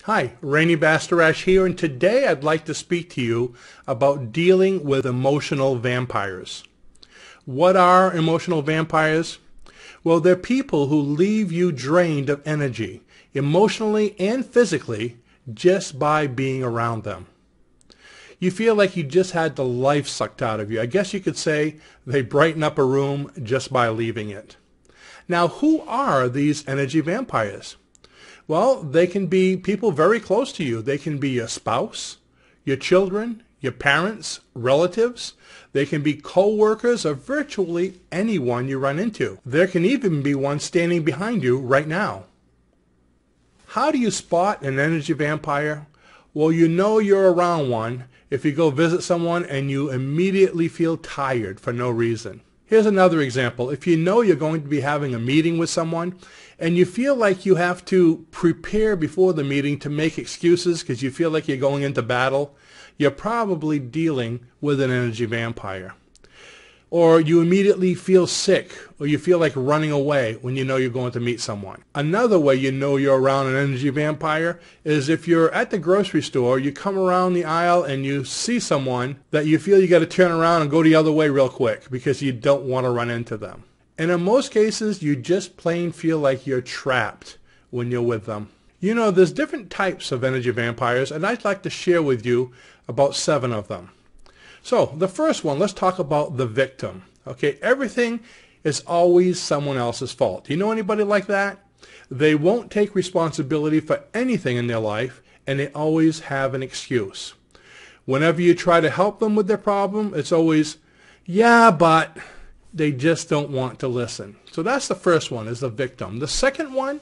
Hi, Rene Bastarache here, and today I'd like to speak to you about dealing with emotional vampires. What are emotional vampires? Well, they're people who leave you drained of energy, emotionally and physically, just by being around them. You feel like you just had the life sucked out of you. I guess you could say they brighten up a room just by leaving it. Now, who are these energy vampires? Well, they can be people very close to you. They can be your spouse, your children, your parents, relatives. They can be co-workers or virtually anyone you run into. There can even be one standing behind you right now. How do you spot an energy vampire? Well, you know you're around one if you go visit someone and you immediately feel tired for no reason. Here's another example. If you know you're going to be having a meeting with someone and you feel like you have to prepare before the meeting to make excuses because you feel like you're going into battle, you're probably dealing with an energy vampire. Or you immediately feel sick, or you feel like running away when you know you're going to meet someone. Another way you know you're around an energy vampire is if you're at the grocery store, you come around the aisle and you see someone that you feel you got to turn around and go the other way real quick because you don't want to run into them. And in most cases, you just plain feel like you're trapped when you're with them. You know, there's different types of energy vampires, and I'd like to share with you about 7 of them. So the first one, let's talk about the victim. Okay, everything is always someone else's fault. Do you know anybody like that? They won't take responsibility for anything in their life, and they always have an excuse. Whenever you try to help them with their problem, it's always, yeah, but they just don't want to listen. So that's the first one, is the victim. The second one,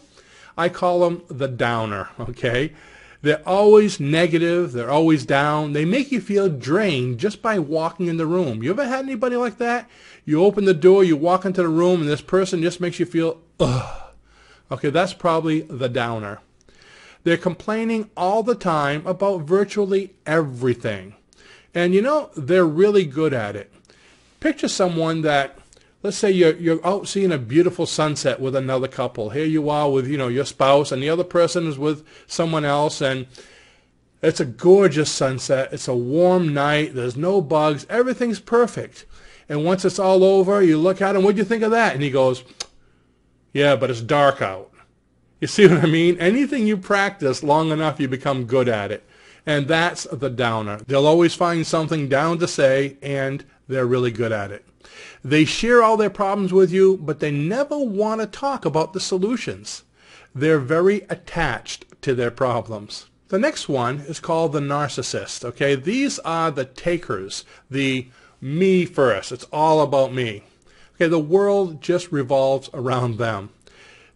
I call them the downer, okay? They're always negative. They're always down. They make you feel drained just by walking in the room. You ever had anybody like that? You open the door, you walk into the room, and this person just makes you feel, ugh. Okay, that's probably the downer. They're complaining all the time about virtually everything. And you know, they're really good at it. Picture someone that, let's say you're out seeing a beautiful sunset with another couple. Here you are with, your spouse, and the other person is with someone else, and it's a gorgeous sunset. It's a warm night. There's no bugs. Everything's perfect. And once it's all over, you look at him, what'd you think of that? And he goes, yeah, but it's dark out. You see what I mean? Anything you practice long enough, you become good at it. And that's the downer. They'll always find something down to say, and they're really good at it. They share all their problems with you, but they never want to talk about the solutions. They're very attached to their problems. The next one is called the narcissist. Okay, these are the takers, the me first. It's all about me. Okay, the world just revolves around them.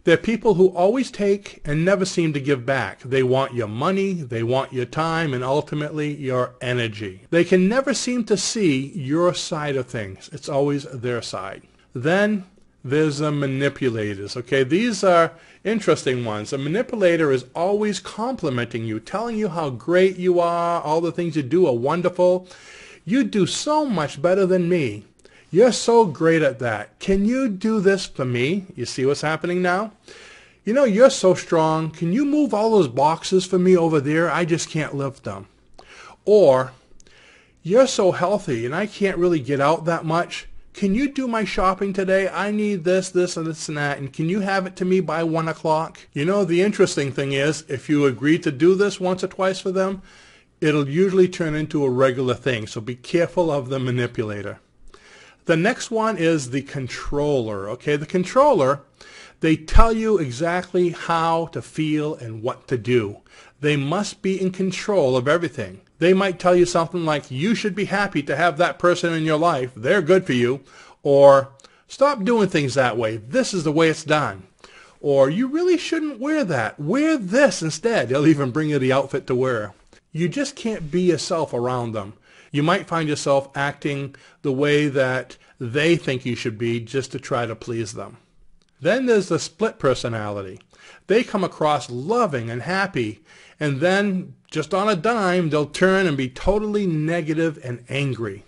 They're people who always take and never seem to give back. They want your money, they want your time, and ultimately your energy. They can never seem to see your side of things. It's always their side. Then there's the manipulators. Okay, these are interesting ones. A manipulator is always complimenting you, telling you how great you are, all the things you do are wonderful. You do so much better than me. You're so great at that. Can you do this for me? You see what's happening now? You know, you're so strong. Can you move all those boxes for me over there? I just can't lift them. Or, you're so healthy and I can't really get out that much. Can you do my shopping today? I need this, this, and this, and that. And can you have it to me by 1 o'clock? You know, the interesting thing is, if you agree to do this once or twice for them, it'll usually turn into a regular thing. So be careful of the manipulator. The next one is the controller. Okay, the controller, they tell you exactly how to feel and what to do. They must be in control of everything. They might tell you something like, you should be happy to have that person in your life. They're good for you. Or, stop doing things that way. This is the way it's done. Or, you really shouldn't wear that. Wear this instead. They'll even bring you the outfit to wear. You just can't be yourself around them. You might find yourself acting the way that they think you should be just to try to please them. Then there's the split personality. They come across loving and happy, and then just on a dime, they'll turn and be totally negative and angry.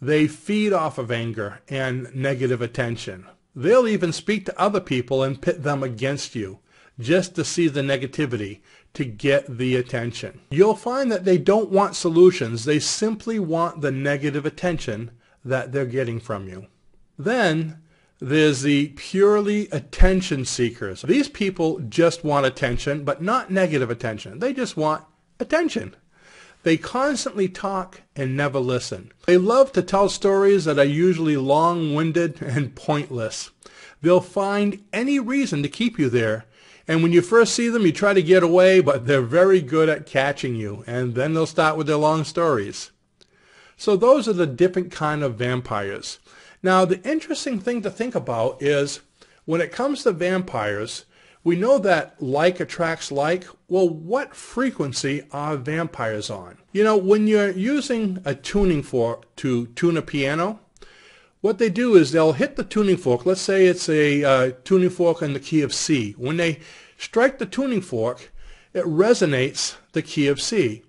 They feed off of anger and negative attention. They'll even speak to other people and pit them against you just to see the negativity, to get the attention. You'll find that they don't want solutions. They simply want the negative attention that they're getting from you. Then there's the purely attention seekers. These people just want attention, but not negative attention. They just want attention. They constantly talk and never listen. They love to tell stories that are usually long-winded and pointless. They'll find any reason to keep you there. And when you first see them, you try to get away, but they're very good at catching you. And then they'll start with their long stories. So those are the different kind of vampires. Now, the interesting thing to think about is when it comes to vampires, we know that like attracts like. Well, what frequency are vampires on? You know, when you're using a tuning fork to tune a piano, what they do is they'll hit the tuning fork. Let's say it's a tuning fork in the key of C. When they strike the tuning fork, it resonates the key of C.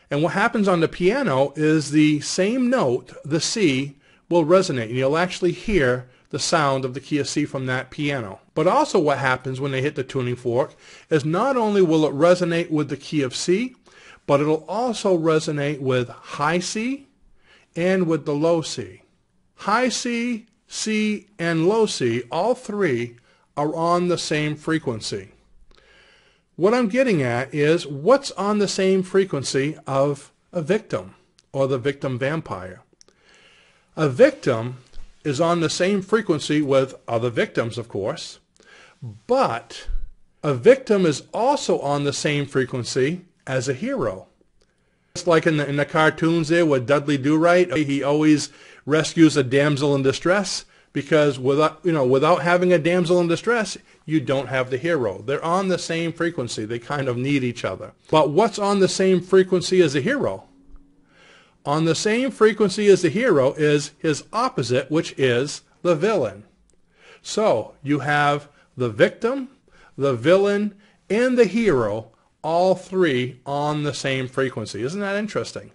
And what happens on the piano is the same note, the C, will resonate. And you'll actually hear the sound of the key of C from that piano. But also what happens when they hit the tuning fork is not only will it resonate with the key of C, but it'll also resonate with high C and with the low C. High C, C, and low C, all three are on the same frequency. What I'm getting at is what's on the same frequency of a victim or the victim vampire. A victim is on the same frequency with other victims, of course, but a victim is also on the same frequency as a hero. Just like in the cartoons there with Dudley Do-Right, he always rescues a damsel in distress because without having a damsel in distress, you don't have the hero. They're on the same frequency. They kind of need each other. But what's on the same frequency as a hero? On the same frequency as the hero is his opposite, which is the villain. So you have the victim, the villain, and the hero, all three on the same frequency. Isn't that interesting?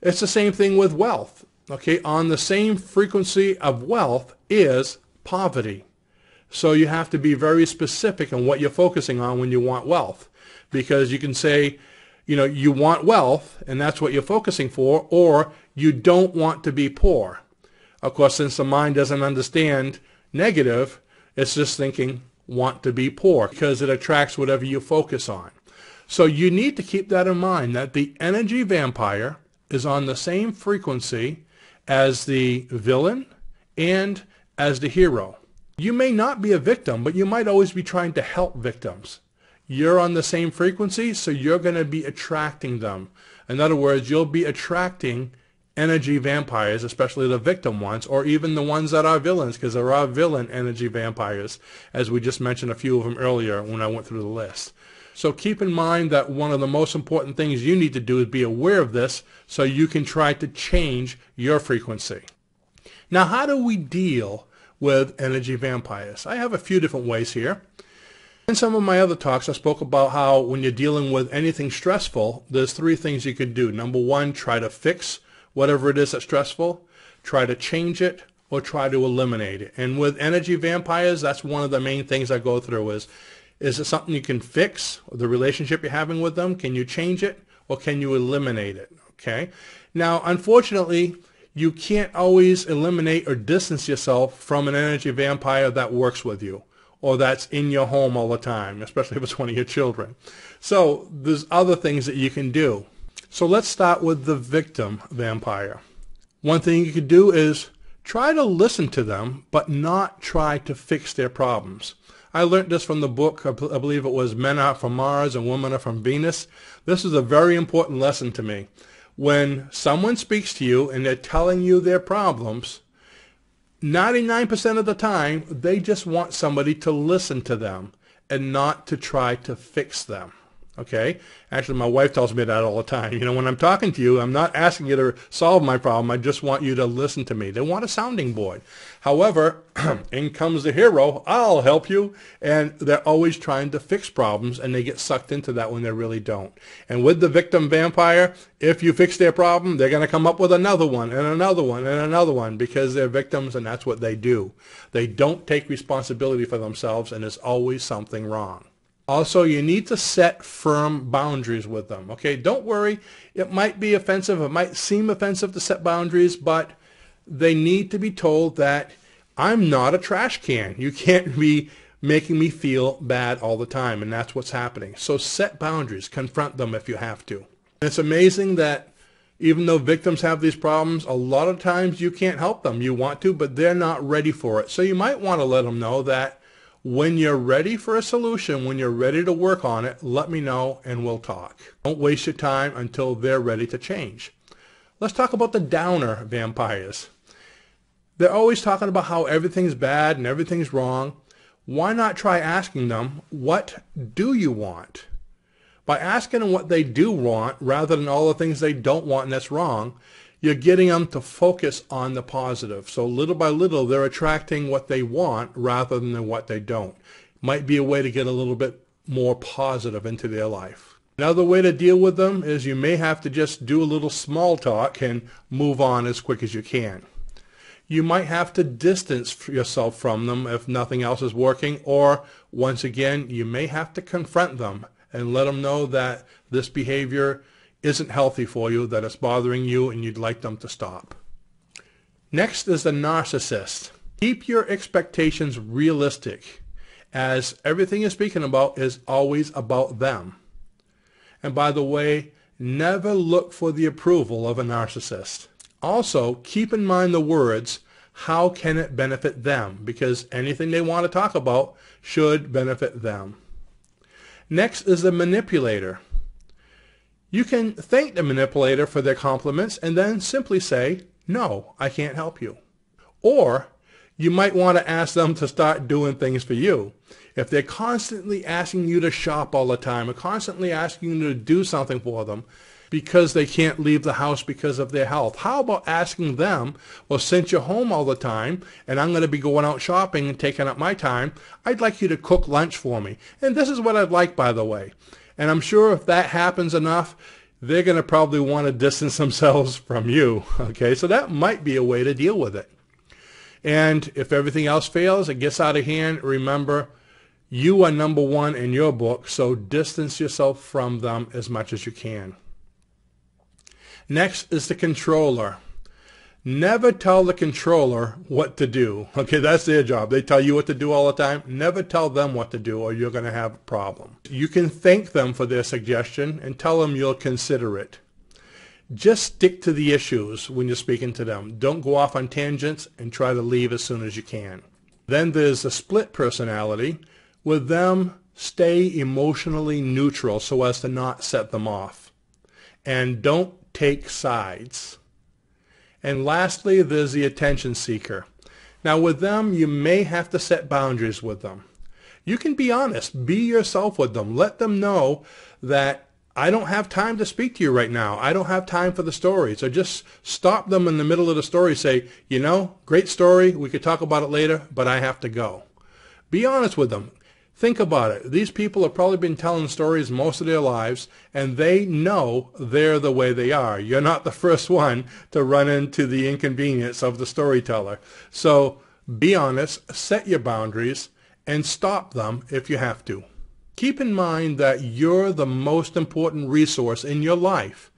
It's the same thing with wealth. Okay, on the same frequency of wealth is poverty. So you have to be very specific in what you're focusing on when you want wealth. Because you can say, you want wealth, and that's what you're focusing for, or you don't want to be poor. Of course, since the mind doesn't understand negative, it's just thinking want to be poor because it attracts whatever you focus on. So you need to keep that in mind, that the energy vampire is on the same frequency as the villain and as the hero. You may not be a victim, but you might always be trying to help victims. You're on the same frequency, so you're going to be attracting them. In other words, you'll be attracting energy vampires, especially the victim ones, or even the ones that are villains, because there are villain energy vampires, as we just mentioned a few of them earlier when I went through the list. So keep in mind that one of the most important things you need to do is be aware of this so you can try to change your frequency. Now, how do we deal with energy vampires? I have a few different ways here. In some of my other talks, I spoke about how when you're dealing with anything stressful, there's three things you can do. Number one, try to fix whatever it is that's stressful, try to change it, or try to eliminate it. And with energy vampires, that's one of the main things I go through is it something you can fix, the relationship you're having with them? Can you change it, or can you eliminate it? Okay. Now, unfortunately, you can't always eliminate or distance yourself from an energy vampire that works with you, or that's in your home all the time, especially if it's one of your children. So there's other things that you can do. So let's start with the victim vampire. One thing you could do is try to listen to them, but not try to fix their problems. I learned this from the book, I believe it was Men Are From Mars and Women Are From Venus. This is a very important lesson to me. When someone speaks to you and they're telling you their problems, 99% of the time, they just want somebody to listen to them and not to try to fix them. Okay? Actually, my wife tells me that all the time. When I'm talking to you, I'm not asking you to solve my problem. I just want you to listen to me. They want a sounding board. However, in comes the hero. I'll help you. And they're always trying to fix problems, and they get sucked into that when they really don't. And with the victim vampire, if you fix their problem, they're going to come up with another one and another one and another one because they're victims, and that's what they do. They don't take responsibility for themselves, and there's always something wrong. Also, you need to set firm boundaries with them. Okay, don't worry. It might be offensive. It might seem offensive to set boundaries, but they need to be told that I'm not a trash can. You can't be making me feel bad all the time, and that's what's happening. So set boundaries. Confront them if you have to. It's amazing that even though victims have these problems, a lot of times you can't help them. You want to, but they're not ready for it. So you might want to let them know that when you're ready for a solution, when you're ready to work on it, let me know and we'll talk. Don't waste your time until they're ready to change. Let's talk about the downer vampires. They're always talking about how everything's bad and everything's wrong. Why not try asking them, what do you want? By asking them what they do want rather than all the things they don't want and that's wrong, you're getting them to focus on the positive. So little by little, they're attracting what they want rather than what they don't. Might be a way to get a little bit more positive into their life. Another way to deal with them is you may have to just do a little small talk and move on as quick as you can. You might have to distance yourself from them if nothing else is working, or once again, you may have to confront them and let them know that this behavior isn't healthy for you, that it's bothering you, and you'd like them to stop. Next is the narcissist. Keep your expectations realistic, as everything you're speaking about is always about them. And by the way, never look for the approval of a narcissist. Also, keep in mind the words, how can it benefit them? Because anything they want to talk about should benefit them. Next is the manipulator. You can thank the manipulator for their compliments and then simply say, no, I can't help you. Or you might want to ask them to start doing things for you. If they're constantly asking you to shop all the time or constantly asking you to do something for them because they can't leave the house because of their health, how about asking them, well, since you're home all the time and I'm going to be going out shopping and taking up my time, I'd like you to cook lunch for me. And this is what I'd like, by the way. And I'm sure if that happens enough, they're going to probably want to distance themselves from you. Okay, so that might be a way to deal with it. And if everything else fails, it gets out of hand, remember, you are number one in your book, so distance yourself from them as much as you can. Next is the controller. Never tell the controller what to do. Okay, that's their job. They tell you what to do all the time. Never tell them what to do or you're going to have a problem. You can thank them for their suggestion and tell them you'll consider it. Just stick to the issues when you're speaking to them. Don't go off on tangents and try to leave as soon as you can. Then there's the split personality. With them, stay emotionally neutral so as to not set them off. And don't take sides. And lastly, there's the attention seeker. Now with them, you may have to set boundaries with them. You can be honest. Be yourself with them. Let them know that I don't have time to speak to you right now. I don't have time for the story. So just stop them in the middle of the story. Say, you know, great story. We could talk about it later, but I have to go. Be honest with them. Think about it. These people have probably been telling stories most of their lives, and they know they're the way they are. You're not the first one to run into the inconvenience of the storyteller. So be honest, set your boundaries, and stop them if you have to. Keep in mind that you're the most important resource in your life.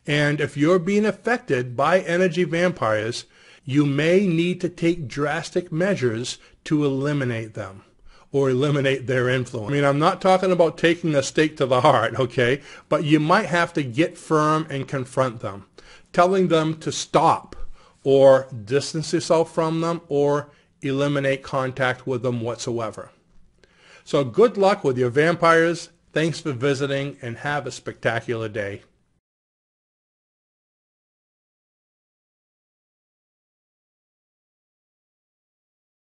And if you're being affected by energy vampires, you may need to take drastic measures to eliminate them, or eliminate their influence. I mean, I'm not talking about taking a stake to the heart, okay? But you might have to get firm and confront them, telling them to stop or distance yourself from them or eliminate contact with them whatsoever. So good luck with your vampires. Thanks for visiting and have a spectacular day.